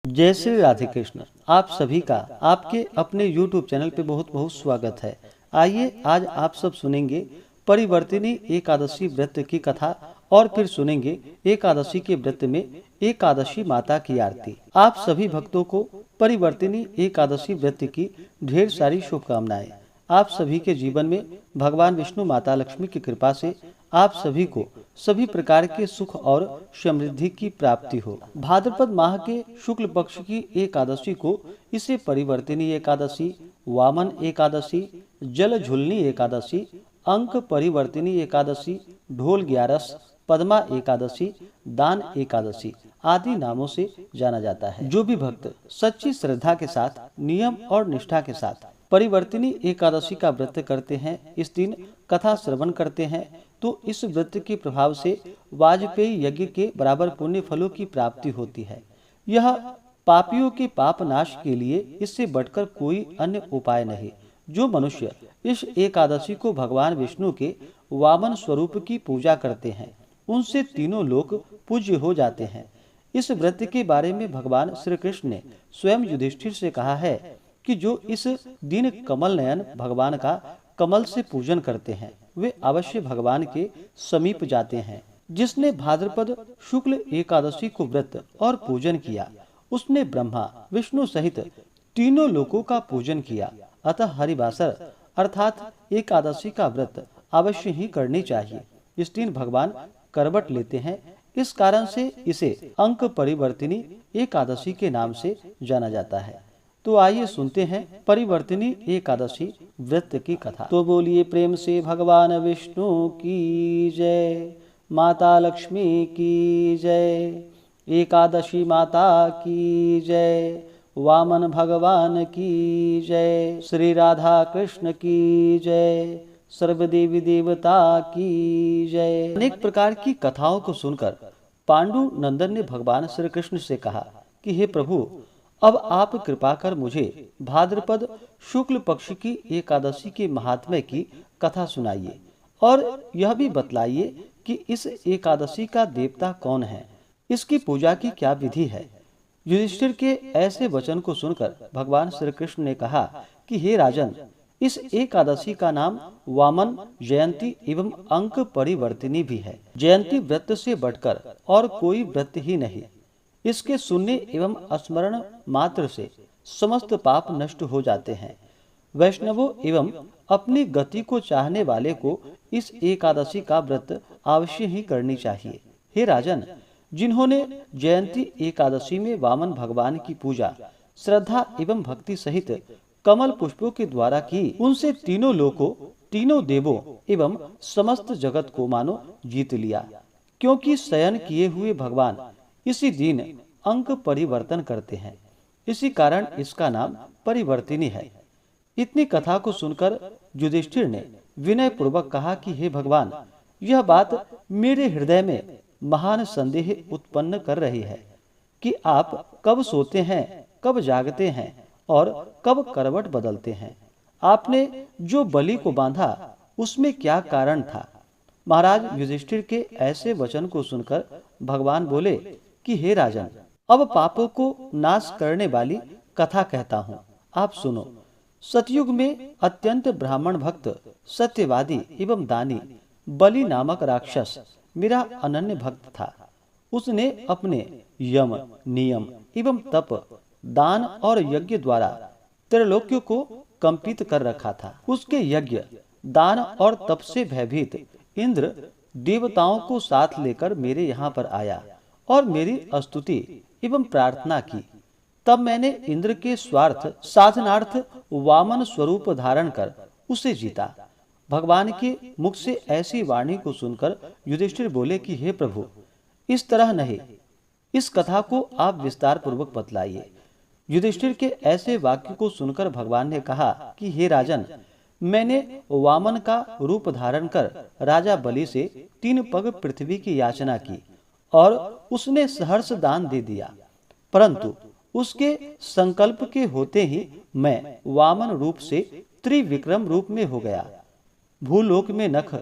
जय श्री राधे कृष्ण। आप सभी का आपके अपने YouTube चैनल पे बहुत बहुत स्वागत है। आइए आज आप सब सुनेंगे परिवर्तिनी एकादशी व्रत की कथा और फिर सुनेंगे एकादशी के व्रत में एकादशी माता की आरती। आप सभी भक्तों को परिवर्तिनी एकादशी व्रत की ढेर सारी शुभकामनाएं। आप सभी के जीवन में भगवान विष्णु माता लक्ष्मी की कृपा से आप सभी को सभी प्रकार के सुख और समृद्धि की प्राप्ति हो। भाद्रपद माह के शुक्ल पक्ष की एकादशी को इसे परिवर्तिनी एकादशी, वामन एकादशी, जल झुलनी एकादशी, अंक परिवर्तिनी एकादशी, ढोल ग्यारस, पद्मा एकादशी, दान एकादशी आदि नामों से जाना जाता है। जो भी भक्त सच्ची श्रद्धा के साथ, नियम और निष्ठा के साथ परिवर्तिनी एकादशी का व्रत करते हैं, इस दिन कथा श्रवण करते हैं, तो इस व्रत के प्रभाव से वाजपेयी यज्ञ के बराबर पुण्य फलों की प्राप्ति होती है। यह पापियों के पाप नाश के लिए इससे बढ़कर कोई अन्य उपाय नहीं। जो मनुष्य इस एकादशी को भगवान विष्णु के वामन स्वरूप की पूजा करते हैं, उनसे तीनों लोक पूज्य हो जाते हैं। इस व्रत के बारे में भगवान श्री कृष्ण ने स्वयं युधिष्ठिर से कहा है कि जो इस दिन कमल नयन भगवान का कमल से पूजन करते हैं, वे अवश्य भगवान के समीप जाते हैं। जिसने भाद्रपद शुक्ल एकादशी को व्रत और पूजन किया, उसने ब्रह्मा विष्णु सहित तीनों लोकों का पूजन किया। अतः हरिवासर अर्थात एकादशी का व्रत अवश्य ही करनी चाहिए। इस दिन भगवान करवट लेते हैं, इस कारण से इसे अंक परिवर्तिनी एकादशी के नाम से जाना जाता है। तो आइए सुनते हैं परिवर्तिनी एकादशी व्रत की कथा। तो बोलिए प्रेम से भगवान विष्णु की जय, माता लक्ष्मी की जय, एकादशी माता की जय, वामन भगवान की जय, श्री राधा कृष्ण की जय, सर्वदेवी देवता की जय। अनेक प्रकार की कथाओं को सुनकर पांडु नंदन ने भगवान श्री कृष्ण से कहा कि हे प्रभु, अब आप कृपा कर मुझे भाद्रपद शुक्ल पक्ष की एकादशी के महात्म्य की कथा सुनाइए और यह भी बतलाइए कि इस एकादशी का देवता कौन है, इसकी पूजा की क्या विधि है। युधिष्ठिर के ऐसे वचन को सुनकर भगवान श्री कृष्ण ने कहा कि हे राजन, इस एकादशी का नाम वामन, जयंती एवं अंक परिवर्तिनी भी है। जयंती व्रत से बढ़कर और कोई व्रत ही नहीं। इसके सुनने एवं स्मरण मात्र से समस्त पाप नष्ट हो जाते हैं। वैष्णवों एवं अपनी गति को चाहने वाले को इस एकादशी का व्रत अवश्य ही करनी चाहिए। हे राजन, जिन्होंने जयंती एकादशी में वामन भगवान की पूजा श्रद्धा एवं भक्ति सहित कमल पुष्पों के द्वारा की, उनसे तीनों लोकों, तीनों देवों एवं समस्त जगत को मानो जीत लिया। क्योंकि शयन किए हुए भगवान इसी दिन अंक परिवर्तन करते हैं, इसी कारण इसका नाम परिवर्तिनी है। इतनी कथा को सुनकर युधिष्ठिर ने विनय पूर्वक कहा कि हे भगवान, यह बात मेरे हृदय में महान संदेह उत्पन्न कर रही है कि आप कब सोते हैं, कब जागते हैं और कब करवट बदलते हैं। आपने जो बलि को बांधा, उसमें क्या कारण था। महाराज युधिष्ठिर के ऐसे वचन को सुनकर भगवान बोले कि हे राजन, अब पापों को नाश करने वाली कथा कहता हूँ, आप सुनो। सतयुग में अत्यंत ब्राह्मण भक्त, सत्यवादी एवं दानी बलि नामक राक्षस मेरा अनन्य भक्त था। उसने अपने यम, नियम एवं तप, दान और यज्ञ द्वारा त्रिलोक्यों को कंपित कर रखा था। उसके यज्ञ, दान और तप से भयभीत इंद्र देवताओं को साथ लेकर मेरे यहाँ पर आया और मेरी स्तुति एवं प्रार्थना की। तब मैंने इंद्र के स्वार्थ साधनार्थ वामन स्वरूप धारण कर उसे जीता। भगवान के मुख से ऐसी वाणी को सुनकर युधिष्ठिर बोले कि हे प्रभु, इस तरह नहीं, इस कथा को आप विस्तार पूर्वक बतलाइए। युधिष्ठिर के ऐसे वाक्य को सुनकर भगवान ने कहा कि हे राजन, मैंने वामन का रूप धारण कर राजा बलि से 3 पग पृथ्वी की याचना की और उसने सहर्ष दान दे दिया। परंतु उसके संकल्प के होते ही मैं वामन रूप से त्रिविक्रम रूप में हो गया। भूलोक में नख,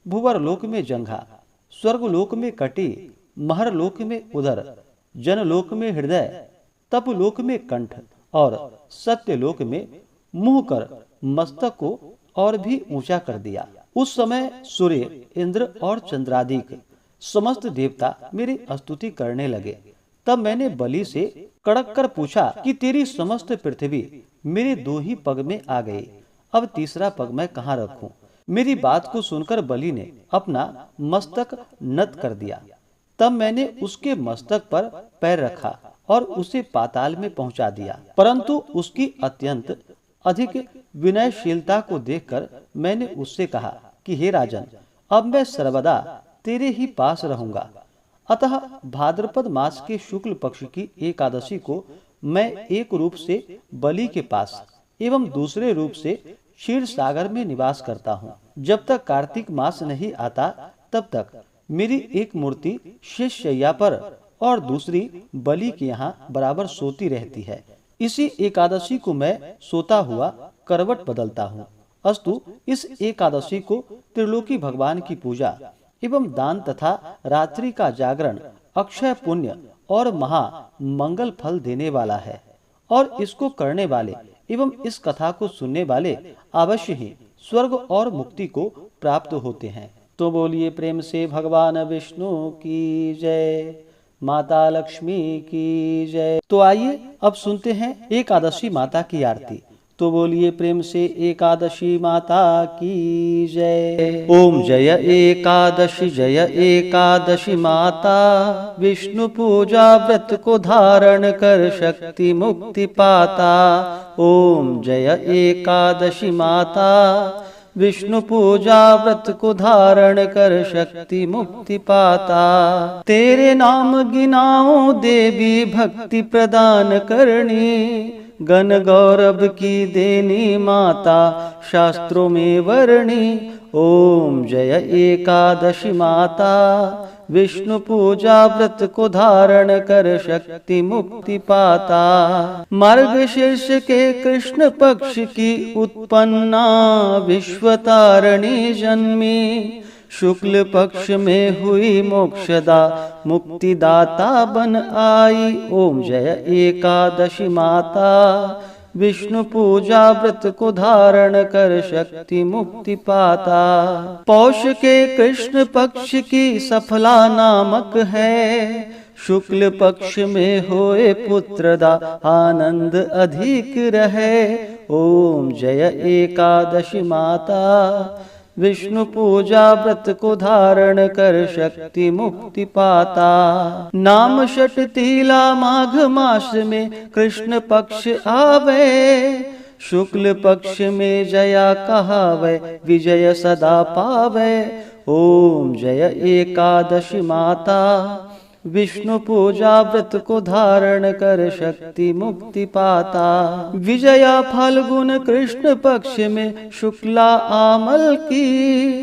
भुवरलोक में जंघा, स्वर्गलोक में कटी, महरलोक में उदर, जनलोक में हृदय तपलोक में कंठ और सत्यलोक में मुंह कर मस्तक को और भी ऊंचा कर दिया। उस समय सूर्य, इंद्र और चंद्रादिक समस्त देवता मेरी स्तुति करने लगे। तब मैंने बलि से कड़क कर पूछा कि तेरी समस्त पृथ्वी मेरे 2 ही पग में आ गई, अब तीसरा पग मैं कहाँ रखूं? मेरी बात को सुनकर बलि ने अपना मस्तक नत कर दिया। तब मैंने उसके मस्तक पर पैर रखा और उसे पाताल में पहुंचा दिया। परंतु उसकी अत्यंत अधिक विनयशीलता को देखकर मैंने उससे कहा कि हे राजन, अब मैं सर्वदा तेरे ही पास रहूंगा। अतः भाद्रपद मास के शुक्ल पक्ष की एकादशी को मैं एक रूप से बलि के पास एवं दूसरे रूप से क्षीर सागर में निवास करता हूँ। जब तक कार्तिक मास नहीं आता तब तक मेरी एक मूर्ति शेष शैया पर और दूसरी बलि के यहाँ बराबर सोती रहती है। इसी एकादशी को मैं सोता हुआ करवट बदलता हूँ। अस्तु, इस एकादशी को त्रिलोकी भगवान की पूजा एवं दान तथा रात्रि का जागरण अक्षय पुण्य और महा मंगल फल देने वाला है, और इसको करने वाले एवं इस कथा को सुनने वाले अवश्य ही स्वर्ग और मुक्ति को प्राप्त होते हैं। तो बोलिए प्रेम से भगवान विष्णु की जय, माता लक्ष्मी की जय। तो आइए अब सुनते हैं एकादशी माता की आरती। तो बोलिए प्रेम से एकादशी माता की जय। ओम जय एकादशी माता, विष्णु पूजा व्रत को धारण कर शक्ति मुक्ति पाता। ओम जय एकादशी माता, विष्णु पूजा व्रत को धारण कर शक्ति मुक्ति पाता। तेरे नाम गिनाऊं देवी भक्ति प्रदान करनी, गण गौरव की देनी माता शास्त्रों में वर्णी। ओम जय एकादशी माता, विष्णु पूजा व्रत को धारण कर शक्ति मुक्ति पाता। मार्गशीर्ष के कृष्ण पक्ष की उत्पन्ना विश्वतारिणी जन्मी, शुक्ल पक्ष में हुई मोक्षदा मुक्तिदाता बन आई। ओम जय एकादशी माता, विष्णु पूजा व्रत को धारण कर शक्ति मुक्ति पाता। पौष के कृष्ण पक्ष की सफला नामक है, शुक्ल पक्ष में होए पुत्रदा आनंद अधिक रहे। ओम जय एकादशी माता, विष्णु पूजा व्रत को धारण कर शक्ति मुक्ति पाता। नाम षट तीला माघ मास में कृष्ण पक्ष आवे, शुक्ल पक्ष में जया कहावे विजय सदा पावे। ओम जय एकादशी माता, विष्णु पूजा व्रत को धारण कर शक्ति मुक्ति पाता। विजया फाल्गुन कृष्ण पक्ष में शुक्ला आमल की,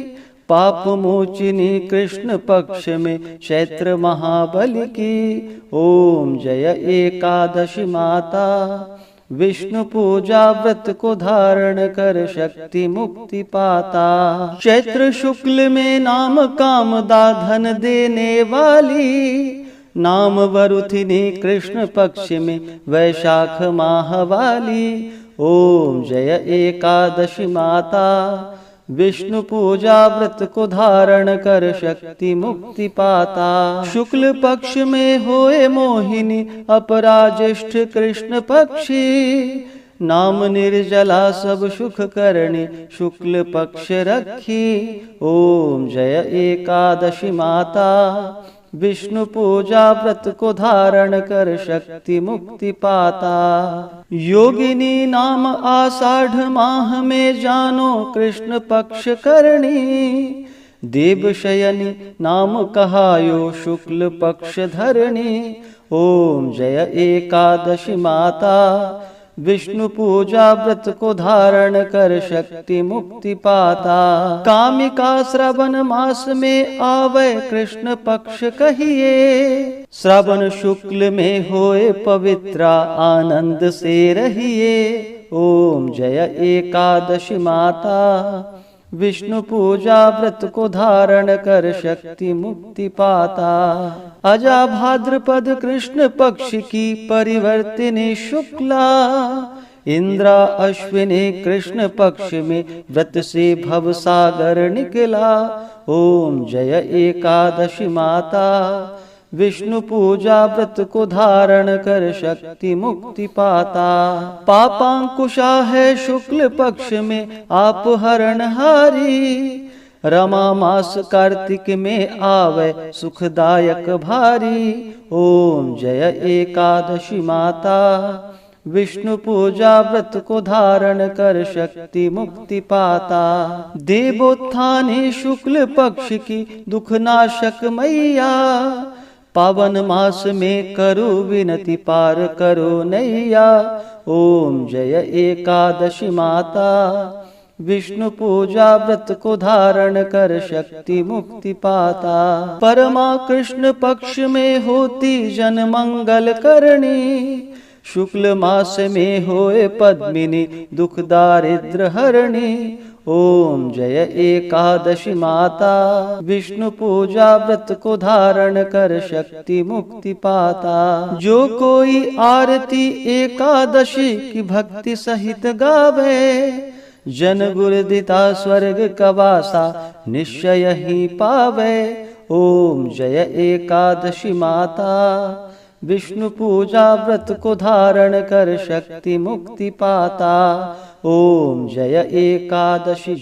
पाप मोचिनी कृष्ण पक्ष में चैत्र महाबली की। ओम जय एकादशी माता, विष्णु पूजा व्रत को धारण कर शक्ति मुक्ति पाता। चैत्र शुक्ल में नाम कामदा धन देने वाली, नाम वरुथिनी कृष्ण पक्ष में वैशाख माह वाली। ओम जय एकादशी माता, विष्णु पूजा व्रत को धारण कर शक्ति मुक्ति पाता। शुक्ल पक्ष में होए मोहिनी अपराज्येष्ठ कृष्ण पक्षी, नाम निर्जला सब सुख करणी शुक्ल पक्ष रखी। ओम जय एकादशी माता, विष्णु पूजा व्रत को धारण कर शक्ति मुक्ति पाता। योगिनी नाम आषाढ़ माह में जानो कृष्ण पक्ष करणी, देवशयनी नाम कहायो शुक्ल पक्ष धरणी। ओम जय एकादशी माता, विष्णु पूजा व्रत को धारण कर शक्ति मुक्ति पाता। कामिका श्रावण मास में आवे कृष्ण पक्ष कहिए, श्रावण शुक्ल में होए पवित्रा आनंद से रहिए। ओम जय एकादशी माता, विष्णु पूजा व्रत को धारण कर शक्ति मुक्ति पाता। अजा भाद्रपद कृष्ण पक्ष की परिवर्तिनी शुक्ला, इंद्रा अश्विनी कृष्ण पक्ष में व्रत से भव सागर निकला। ओम जय एकादशी माता, विष्णु पूजा व्रत को धारण कर शक्ति मुक्ति पाता। पापांकुशा है शुक्ल पक्ष में आप हरणहारी, रमा मास कार्तिक में आवे सुखदायक भारी। ओम जय एकादशी माता, विष्णु पूजा व्रत को धारण कर शक्ति मुक्ति पाता। देवोत्थानी शुक्ल पक्ष की दुखनाशक मैया, पावन मास में करो विनती पार करो नैया। ओम जय एकादशी माता, विष्णु पूजा व्रत को धारण कर शक्ति मुक्ति पाता। परमा कृष्ण पक्ष में होती जन मंगल करणी, शुक्ल मास में होए पद्मिनी दुख दारिद्र हरणी। ओम जय एकादशी माता, विष्णु पूजा व्रत को धारण कर शक्ति मुक्ति पाता। जो कोई आरती एकादशी की भक्ति सहित गावे, जन गुरुदिता स्वर्ग कवासा निश्चय ही पावे। ओम जय एकादशी माता, विष्णु पूजा व्रत को धारण कर शक्ति मुक्ति पाता। ओम जय एकादशी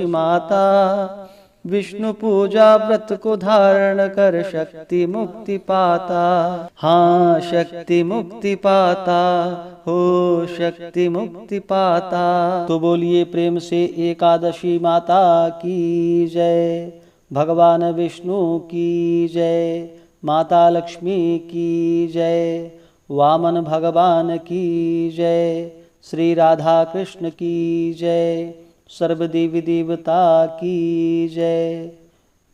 माता, विष्णु पूजा व्रत को धारण कर शक्ति मुक्ति पाता। हाँ शक्ति मुक्ति पाता, हो शक्ति मुक्ति पाता। तो बोलिए प्रेम से एकादशी माता की जय, भगवान विष्णु की जय, माता लक्ष्मी की जय, वामन भगवान की जय, श्री राधा कृष्ण की जय, सर्वदेवी देवता की जय।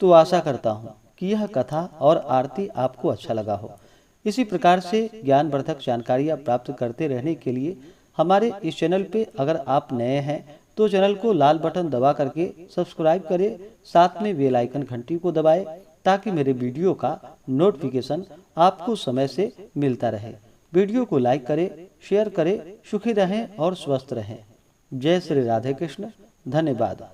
तो आशा करता हूँ कि यह कथा और आरती आपको अच्छा लगा हो। इसी प्रकार से ज्ञानवर्धक जानकारियाँ प्राप्त करते रहने के लिए हमारे इस चैनल पे अगर आप नए हैं तो चैनल को लाल बटन दबा करके सब्सक्राइब करें, साथ में बेल आइकन घंटी को दबाएं ताकि मेरे वीडियो का नोटिफिकेशन आपको समय से मिलता रहे। वीडियो को लाइक करें, शेयर करें, सुखी रहें और स्वस्थ रहें। जय श्री राधे कृष्ण। धन्यवाद।